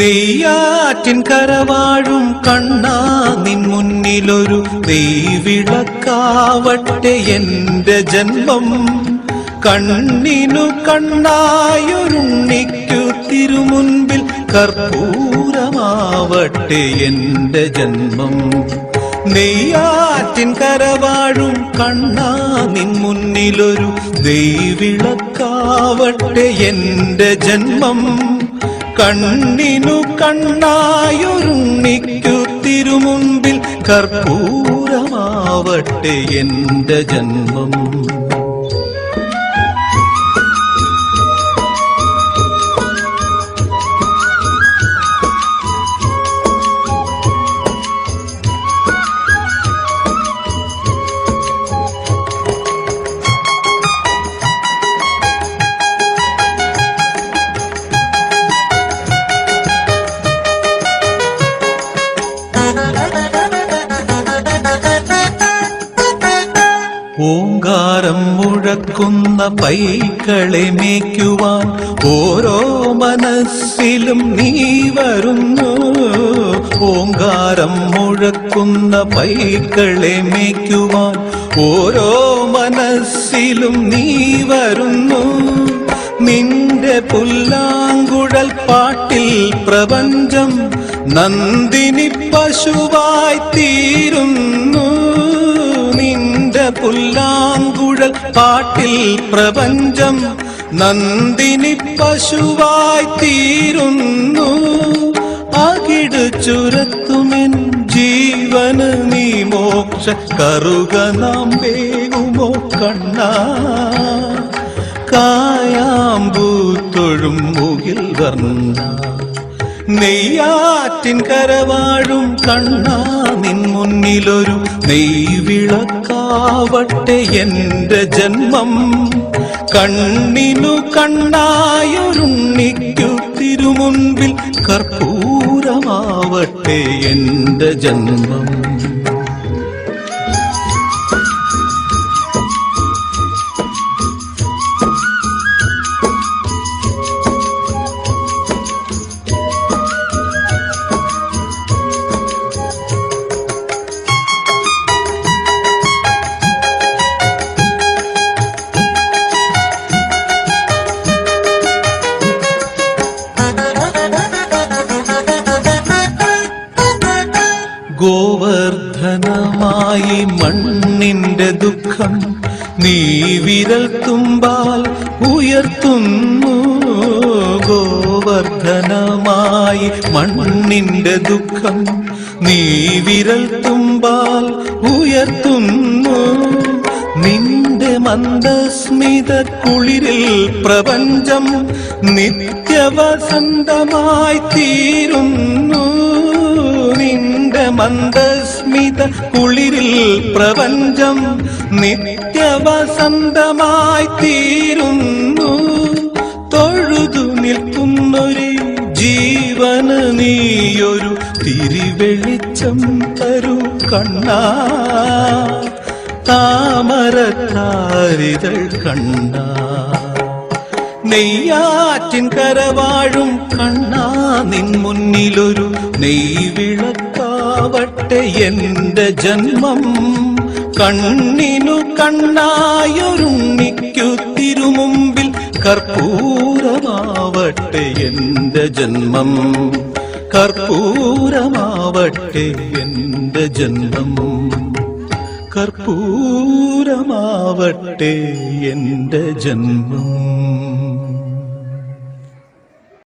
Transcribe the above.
നെയ്യാറ്റിൻ കരവാഴും കണ്ണാ നിൻ മുന്നിലൊരു നെയ്വിളക്കാവട്ടെ എന്റെ ജന്മം. കണ്ണിനു കണ്ണായൊരുണ്ണിക്കു തിരുമുൻപിൽ കർപ്പൂരമാവട്ടെ എന്റെ ജന്മം. നെയ്യാറ്റിൻ കരവാഴും കണ്ണാ നിൻ മുന്നിലൊരു നെയ്വിളക്കാവട്ടെ എന്റെ ജന്മം. കണ്ണിനു കണ്ണായൊരുണ്ണിക്കു തിരുമുൻപിൽ കർപ്പൂരമാവട്ടെ എന്റെ ജന്മം. ഓങ്കാരം മുഴക്കുന്ന പൈക്കളെ മേയ്ക്കുവാൻ ഓരോ മനസ്സിലും നീ വരുന്നു. ഓങ്കാരം മുഴക്കുന്ന പൈക്കളെ മേയ്ക്കുവാൻ ഓരോ മനസ്സിലും നീ വരുന്നു. നിന്റെ പുല്ലാങ്കുഴൽ പാട്ടിൽ പ്രപഞ്ചം നന്ദിനി പശുവായി തീരുന്നു. പുല്ലാങ്കുഴൽ പാട്ടിൽ പ്രപഞ്ചം നന്ദിനി പശുവായി തീരുന്നു. അകിട് ചുരത്തുമെൻ ജീവന് നീ മോക്ഷ കറുക നാം വേകുമോ കണ്ണാ. കായാമ്പൂത്തൊഴും മുകിൽ വർണ്ണ നെയ്യാറ്റിൻ കരവാഴും കണ്ണാ നിൻ മുന്നിലൊരു നെയ്വിളക്കാവട്ടെ എന്റെ ജന്മം. കണ്ണിനു കണ്ണായൊരുണ്ണിക്കു തിരുമുൻപിൽ കർപ്പൂരമാവട്ടെ എന്റെ ജന്മം. ഗോവർദ്ധനമായി മണ്ണിന്റെ ദുഃഖം നീ വിരൽ തുമ്പാൽ ഉയർത്തുന്നു. ഗോവർദ്ധനമായി മണ്ണിന്റെ ദുഃഖം നീ വിരൽ തുമ്പാൽ ഉയർത്തുന്നു. നിന്റെ മന്ദസ്മിത കുളിരിൽ പ്രപഞ്ചം നിത്യവസന്തമായി തീരുന്നു. നിന്റെ മന്ദസ്മിത കുളിരിൽ പ്രപഞ്ചം നിത്യവസന്തമായി തീരുന്നു. തൊഴുതു നിൽക്കുന്നൊരു ജീവന് നീയൊരു തിരിവെളിച്ചം തരൂ കണ്ണാ. താമരത്താരിതൾ കണ്ണാ നെയ്യാറ്റിൻ കരവാഴും കണ്ണാ നിൻ മുന്നിലൊരു നെയ്വിളക്കാവട്ടെ എന്റെ ജന്മം. കണ്ണിനു കണ്ണായൊരുണ്ണിക്കു തിരുമുമ്പിൽ കർപ്പൂരമാവട്ടെ എന്റെ ജന്മം. കർപ്പൂരമാവട്ടെ എന്റെ ജന്മം. കർപ്പൂരമാവട്ടെ എന്റെ ജന്മം.